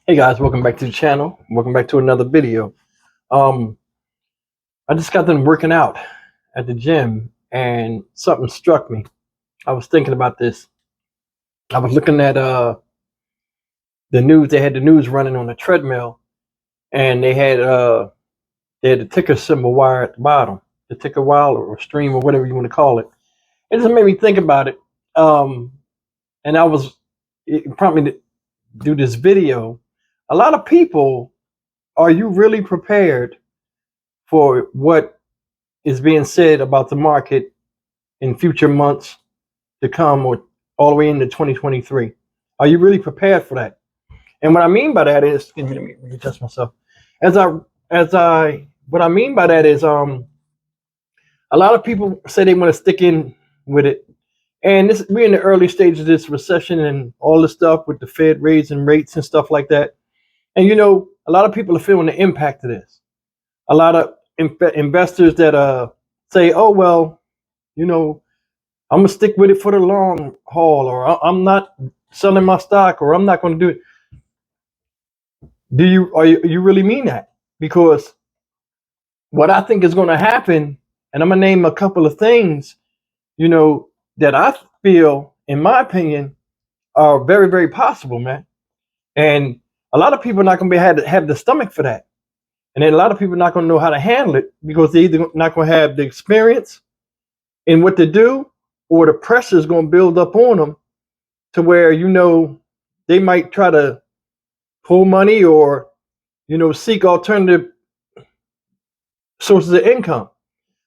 Hey guys, welcome back to the channel. Welcome back to another video. Um, I just got done working out at the gym and something struck me. I was thinking about this. I was looking at the news. They had the news running on the treadmill, and they had the ticker symbol wire at the bottom, the ticker wire or stream or whatever you want to call it. It just made me think about it. Um, and it prompted me to do this video. A lot of people, are you really prepared for what is being said about the market in future months to come, or all the way into 2023? Are you really prepared for that? And what I mean by that is, let me adjust myself. What I mean by that is, a lot of people say they want to stick in with it, and we're in the early stages of this recession and all the stuff with the Fed raising rates and stuff like that. And a lot of people are feeling the impact of this. A lot of investors that say, "Oh well, I'm gonna stick with it for the long haul, or I'm not selling my stock, or I'm not going to do it." You really mean that? Because what I think is going to happen, and I'm gonna name a couple of things, that I feel, in my opinion, are very, very possible, man. And a lot of people are not going to have the stomach for that, and then a lot of people are not going to know how to handle it because they either not going to have the experience in what to do, or the pressure is going to build up on them to where they might try to pull money, or seek alternative sources of income.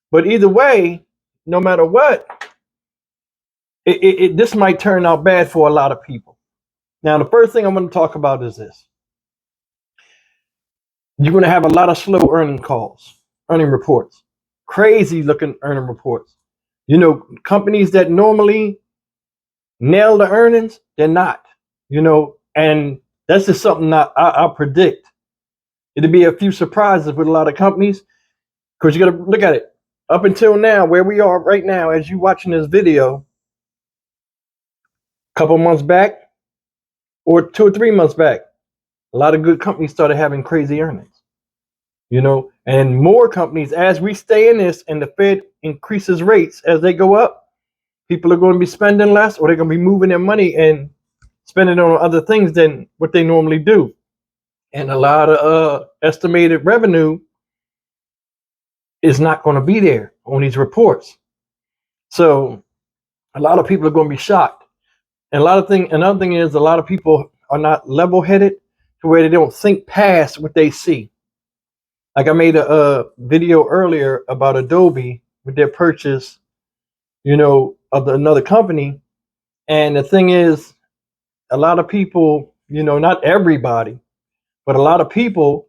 But either way, no matter what, this might turn out bad for a lot of people. Now, the first thing I'm going to talk about is this: you're going to have a lot of slow earning reports, crazy looking earning reports. Companies that normally nail the earnings, they're not. And that's just something that I predict. It'll be a few surprises with a lot of companies, because you got to look at it. Up until now, where we are right now, as you watching this video, a couple months back, or 2 or 3 months back, a lot of good companies started having crazy earnings. And more companies, as we stay in this and the Fed increases rates as they go up, people are going to be spending less, or they're going to be moving their money and spending on other things than what they normally do. And a lot of estimated revenue is not going to be there on these reports. So a lot of people are going to be shocked. And another thing is, a lot of people are not level-headed to where they don't think past what they see. Like I made a video earlier about Adobe with their purchase, of another company. And the thing is, a lot of people, not everybody, but a lot of people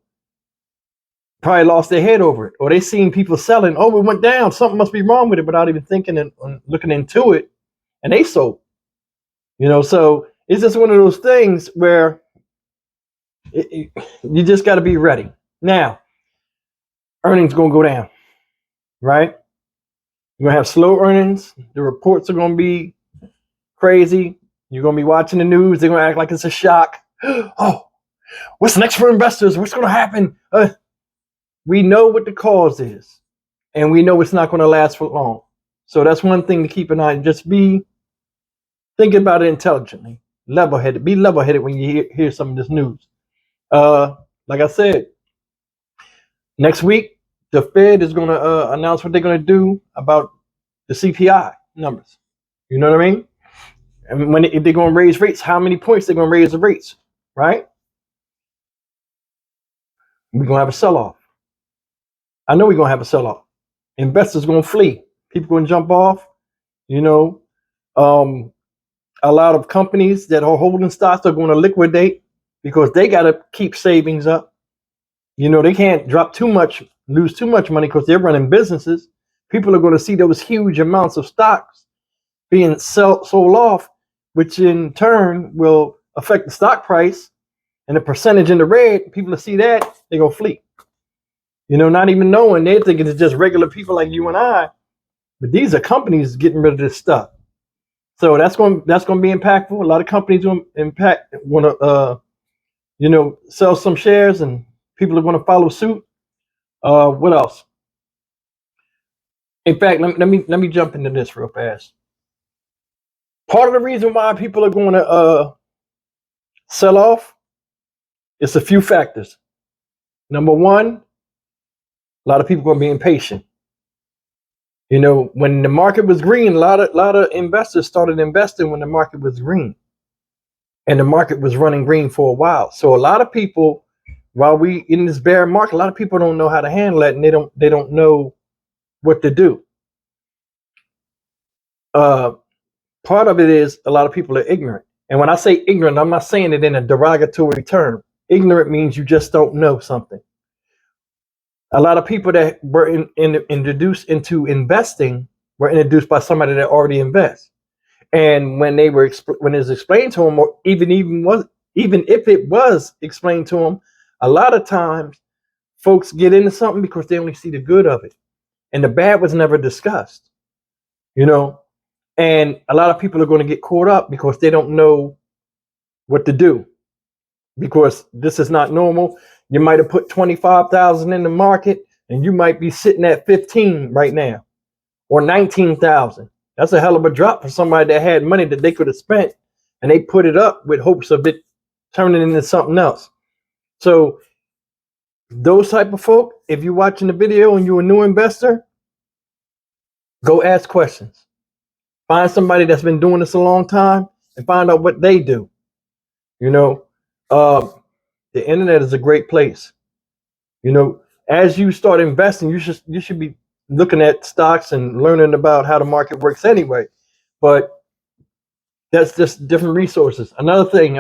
probably lost their head over it, or they seen people selling. Oh, it went down. Something must be wrong with it, without even thinking and looking into it, and they sold. So it's just one of those things where you just got to be ready. Now, earnings gonna go down, right? You're gonna have slow earnings. The reports are gonna be crazy. You're gonna be watching the news. They're gonna act like it's a shock. Oh, what's next for investors? What's gonna happen? We know what the cause is, and we know it's not going to last for long. So that's one thing to keep an eye on. Just be thinking about it intelligently, level-headed. Be level-headed when you hear some of this news. Like I said, next week the Fed is going to announce what they're going to do about the CPI numbers. You know what I mean? And if they're going to raise rates, how many points they're going to raise the rates, right? We're going to have a sell-off. I know we're going to have a sell-off. Investors going to flee. People going to jump off. A lot of companies that are holding stocks are going to liquidate, because they got to keep savings up. They can't lose too much money, because they're running businesses. People are going to see those huge amounts of stocks being sold off, which in turn will affect the stock price and the percentage in the red. People will see that, they're going to flee. Not even knowing, they're thinking it's just regular people like you and I, but these are companies getting rid of this stuff. So that's going to be impactful. A lot of companies want to sell some shares and people are going to follow suit. What else? In fact, let me jump into this real fast. Part of the reason why people are going to sell off is a few factors. Number one, a lot of people are going to be impatient. When the market was green, a lot of investors started investing when the market was green, and the market was running green for a while. So a lot of people, while we in this bear market, a lot of people don't know how to handle it, and they don't know what to do. Part of it is a lot of people are ignorant, and when I say ignorant, I'm not saying it in a derogatory term. Ignorant means you just don't know something. A lot of people that were introduced into investing were introduced by somebody that already invests. And when when it's explained to them, or even if it was explained to them, a lot of times folks get into something because they only see the good of it, and the bad was never discussed. And a lot of people are going to get caught up because they don't know what to do, because this is not normal. You might have put 25,000 in the market, and you might be sitting at 15 right now, or 19,000. That's a hell of a drop for somebody that had money that they could have spent, and they put it up with hopes of it turning into something else. So those type of folk, if you're watching the video and you're a new investor, go ask questions. Find somebody that's been doing this a long time and find out what they do. The internet is a great place. As you start investing, you should be looking at stocks and learning about how the market works anyway. But that's just different resources. Another thing,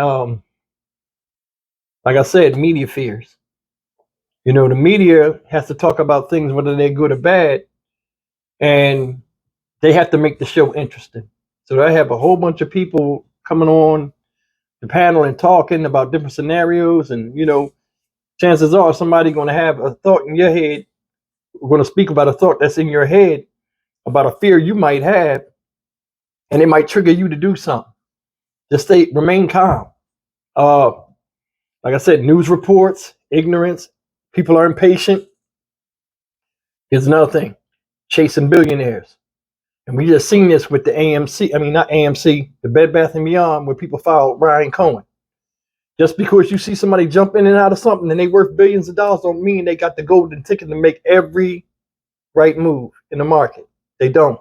like I said, media fears. The media has to talk about things, whether they're good or bad, and they have to make the show interesting. So I have a whole bunch of people coming on the panel and talking about different scenarios, and chances are somebody's going to have a thought in your head. We're going to speak about a thought that's in your head about a fear you might have, and it might trigger you to do something. Just remain calm. Like I said, news reports, ignorance, people are impatient. Here's another thing: chasing billionaires. And we just seen this with the not AMC, the Bed Bath & Beyond, where people filed Ryan Cohen. Just because you see somebody jump in and out of something and they worth billions of dollars don't mean they got the golden ticket to make every right move in the market. They don't.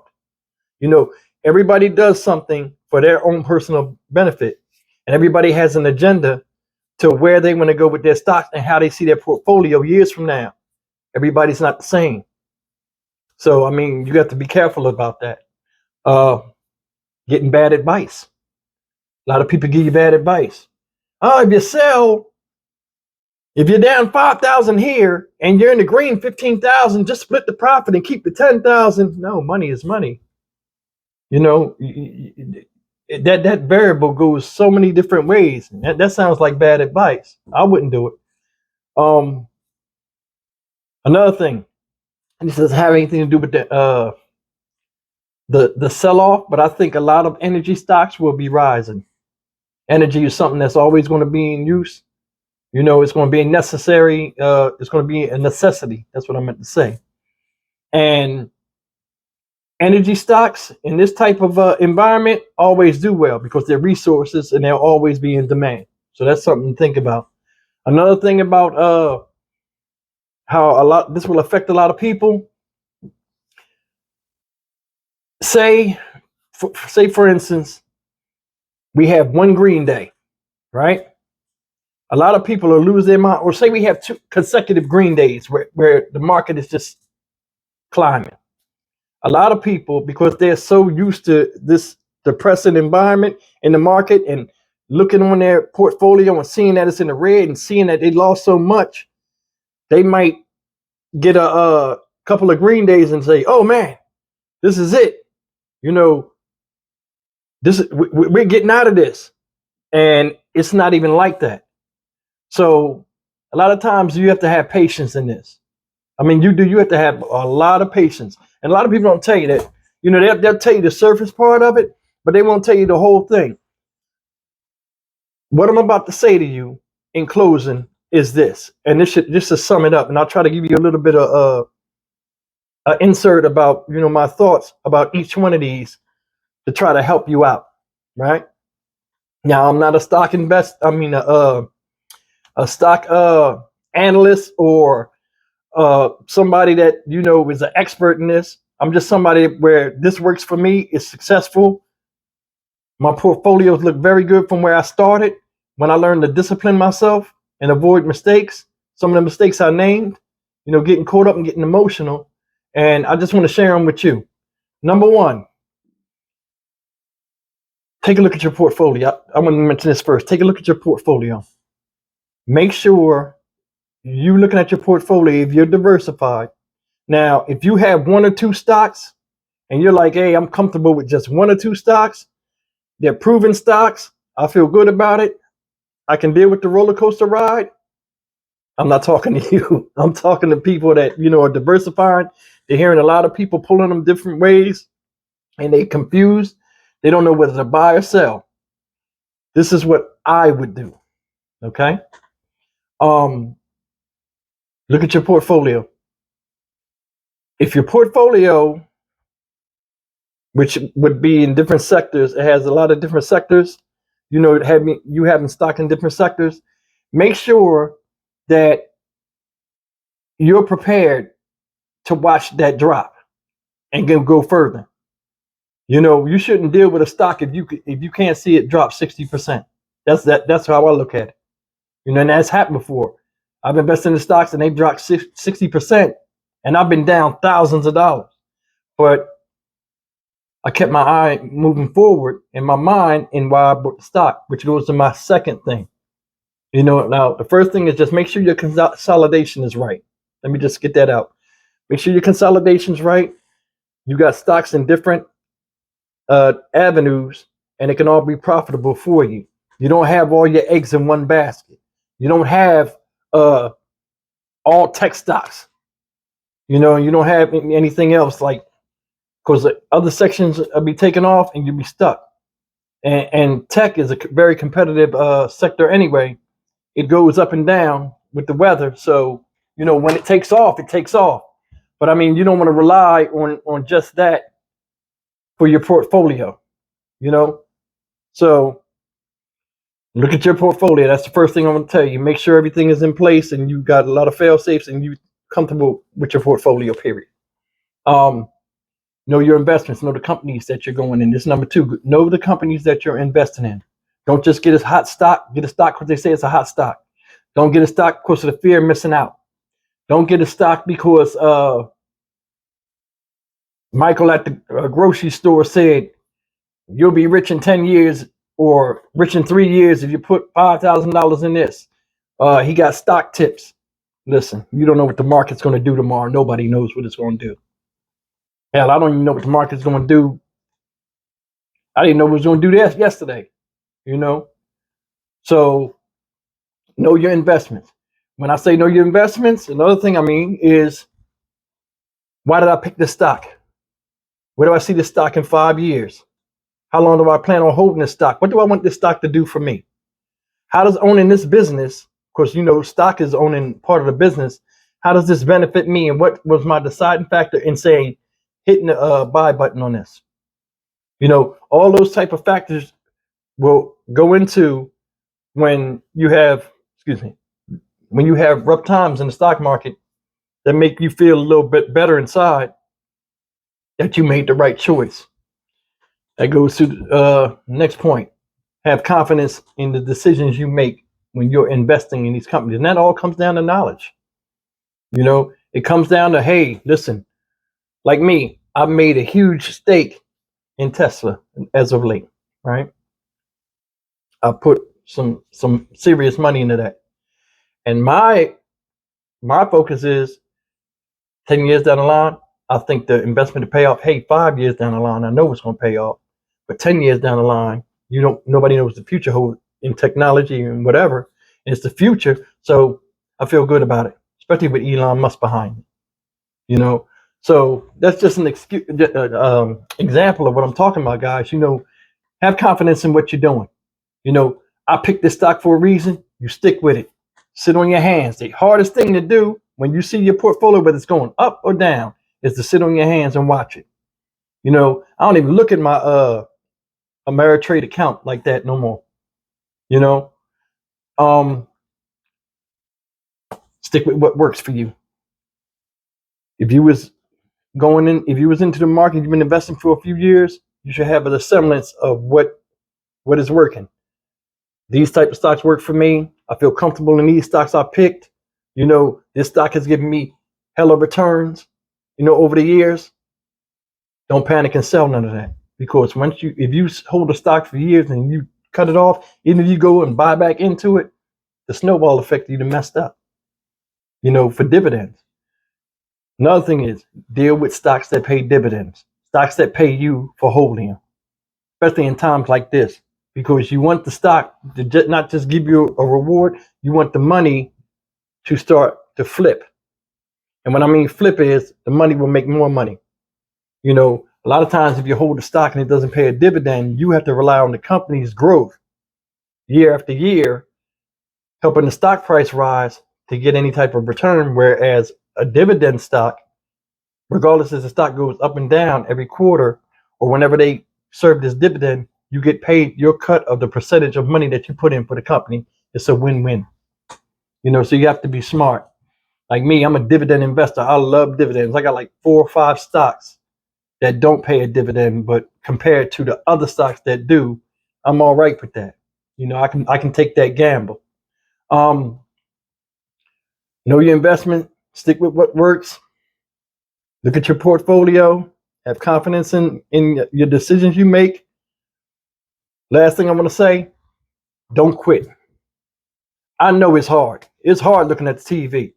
Everybody does something for their own personal benefit, and everybody has an agenda to where they want to go with their stocks and how they see their portfolio years from now. Everybody's not the same. So, you got to be careful about that. Getting bad advice. A lot of people give you bad advice. If you're down 5,000 here and you're in the green 15,000, just split the profit and keep the 10,000. No, money is money. That variable goes so many different ways. That sounds like bad advice. I wouldn't do it. Another thing, and this doesn't have anything to do with the sell-off, but I think a lot of energy stocks will be rising. Energy is something that's always going to be in use. It's going to be necessary. It's going to be a necessity. That's what I meant to say. And energy stocks in this type of environment always do well because they're resources and they'll always be in demand. So that's something to think about. Another thing about how this will affect a lot of people. Say for instance, we have one green day, right? A lot of people will lose their mind, or say we have 2 consecutive green days where the market is just climbing. A lot of people, because they're so used to this depressing environment in the market and looking on their portfolio and seeing that it's in the red and seeing that they lost so much, they might get a couple of green days and say, "Oh man, this is it. We're getting out of this," and it's not even like that. So a lot of times you have to have patience in this. You have to have a lot of patience. And a lot of people don't tell you that. They'll tell you the surface part of it, but they won't tell you the whole thing. What I'm about to say to you in closing is this, and this should just to sum it up, and I'll try to give you a little bit of insert about my thoughts about each one of these to try to help you out. Right now, I'm not a stock a stock analyst or somebody that is an expert in this. I'm just somebody where this works for me, is successful. My portfolios look very good from where I started when I learned to discipline myself and avoid mistakes. Some of the mistakes I named, getting caught up and getting emotional. And I just want to share them with you. Number one, take a look at your portfolio. I want to mention this first. Take a look at your portfolio. Make sure you're looking at your portfolio if you're diversified. Now, if you have one or two stocks and you're like, hey, I'm comfortable with just one or two stocks, they're proven stocks, I feel good about it, I can deal with the roller coaster ride, I'm not talking to you. I'm talking to people that, are diversifying. They're hearing a lot of people pulling them different ways and they confused. They don't know whether to buy or sell. This is what I would do. Okay. Look at your portfolio. If your portfolio, which would be in different sectors, it has a lot of different sectors, you having stock in different sectors, make sure that you're prepared to watch that drop and go further. You shouldn't deal with a stock if you can't see it drop 60%. That's how I look at it. And that's happened before. I've invested in stocks and they've dropped 60%, and I've been down thousands of dollars. But I kept my eye moving forward and my mind in why I bought the stock, which goes to my second thing. Now the first thing is just make sure your consolidation is right. Let me just get that out. Make sure your consolidation is right. You got stocks in different avenues, and it can all be profitable for you. You don't have all your eggs in one basket. You don't have all tech stocks. You don't have anything else, like, because the other sections will be taken off and you'll be stuck. And tech is a very competitive sector anyway. It goes up and down with the weather. So, when it takes off, it takes off. But I mean, you don't want to rely on just that for your portfolio, So look at your portfolio. That's the first thing I'm going to tell you. Make sure everything is in place and you got a lot of fail safes and you're comfortable with your portfolio, period. Know your investments. Know the companies that you're going in. This is number two. Know the companies that you're investing in. Don't just get a hot stock. Get a stock because they say it's a hot stock. Don't get a stock because of the fear of missing out. Don't get a stock because Michael at the grocery store said you'll be rich in 10 years or rich in 3 years if you put $5,000 in this. He got stock tips. Listen, you don't know what the market's going to do tomorrow. Nobody knows what it's going to do. Hell, I don't even know what the market's going to do. I didn't know what it was going to do this yesterday, So know your investments. When I say know your investments, another thing I mean is, why did I pick this stock? Where do I see this stock in 5 years? How long do I plan on holding this stock? What do I want this stock to do for me? How does owning this business, of course, stock is owning part of the business. How does this benefit me? And what was my deciding factor in saying, hitting the buy button on this? All those type of factors will go into when you have rough times in the stock market that make you feel a little bit better inside that you made the right choice. That goes to the next point. Have confidence in the decisions you make when you're investing in these companies. And that all comes down to knowledge. It comes down to, hey, listen, like me, I've made a huge stake in Tesla as of late, right? I put some serious money into that. And my focus is 10 years down the line, I think the investment to pay off. Hey, 5 years down the line, I know it's going to pay off. But 10 years down the line, nobody knows the future holds in technology and whatever. And it's the future. So I feel good about it, especially with Elon Musk behind me. So that's just an example of what I'm talking about, guys. Have confidence in what you're doing. I picked this stock for a reason. You stick with it. Sit on your hands. The hardest thing to do when you see your portfolio, whether it's going up or down, is to sit on your hands and watch it. You know, I don't even look at my Ameritrade account like that no more. You know, um, stick with what works for you. If you was if you was into the market, you've been investing for a few years, you should have a semblance of what is working. These type of stocks work for me. I feel comfortable in these stocks I picked. You know, this stock has given me hella returns, you know, over the years. Don't panic and sell none of that. Because if you hold a stock for years and you cut it off, even if you go and buy back into it, the snowball effect you done messed up, you know, for dividends. Another thing is deal with stocks that pay dividends, stocks that pay you for holding them, especially in times like this, because you want the stock to not just give you a reward, you want the money to start to flip. And when I mean flip is the money will make more money. You know, a lot of times if you hold a stock and it doesn't pay a dividend, you have to rely on the company's growth year after year, helping the stock price rise to get any type of return. Whereas a dividend stock, regardless if the stock goes up and down every quarter or whenever they serve this dividend, you get paid your cut of the percentage of money that you put in for the company. It's a win-win. You know, so you have to be smart. Like me, I'm a dividend investor. I love dividends. I got like 4 or 5 stocks that don't pay a dividend, but compared to the other stocks that do, I'm all right with that. You know, I can take that gamble. Know your investment, stick with what works, look at your portfolio, have confidence in your decisions you make. Last thing I want to say, don't quit. I know it's hard. It's hard looking at the TV,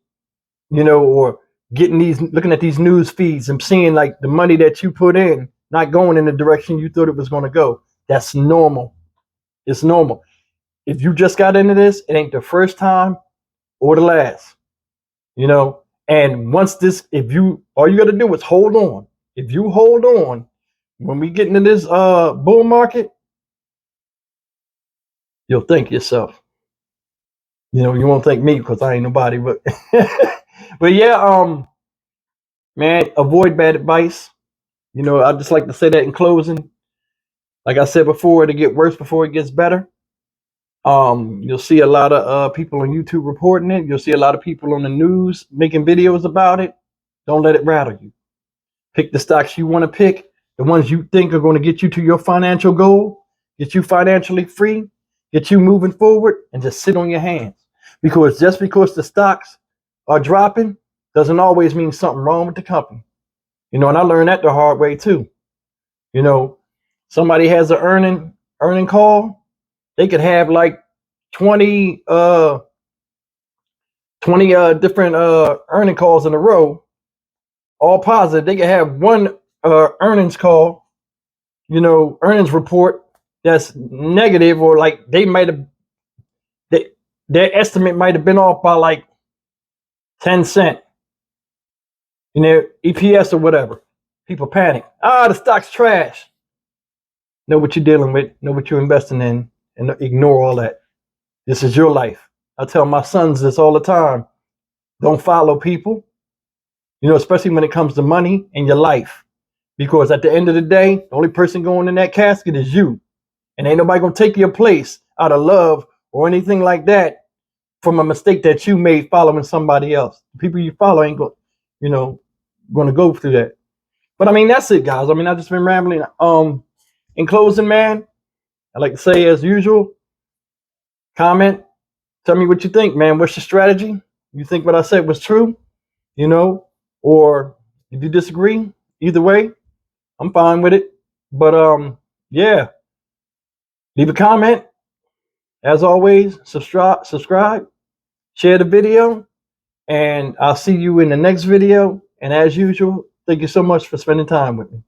you know, or looking at these news feeds and seeing like the money that you put in not going in the direction you thought it was going to go. That's normal. It's normal. If you just got into this, it ain't the first time or the last, you know. And once all you got to do is hold on. If you hold on, when we get into this bull market, you'll thank yourself. You know, you won't thank me because I ain't nobody, but but yeah, man, avoid bad advice. You know, I just like to say that in closing. Like I said before, it'll get worse before it gets better. You'll see a lot of people on YouTube reporting it. You'll see a lot of people on the news making videos about it. Don't let it rattle you. Pick the stocks you want to pick, the ones you think are going to get you to your financial goal, get you financially free, get you moving forward, and just sit on your hands. Because just because the stocks are dropping doesn't always mean something wrong with the company. You know, and I learned that the hard way too. You know, somebody has an earning call, they could have like 20 different earning calls in a row, all positive. They could have one earnings call, you know, earnings report that's negative, or like their estimate might have been off by like 10 cent, you know, EPS or whatever. People panic. The stock's trash. Know what you're dealing with, know what you're investing in, and ignore all that. This is your life. I tell my sons this all the time. Don't follow people, you know, especially when it comes to money and your life. Because at the end of the day, the only person going in that casket is you. And ain't nobody going to take your place out of love or anything like that from a mistake that you made following somebody else. The people you follow ain't going, you know, going to go through that. But I mean, that's it, guys. I mean, I've just been rambling. In closing, man, I'd like to say, as usual, comment, tell me what you think, man. What's your strategy? You think what I said was true, you know, or if you disagree, either way, I'm fine with it. But yeah, leave a comment. As always, subscribe, share the video, and I'll see you in the next video. And as usual, thank you so much for spending time with me.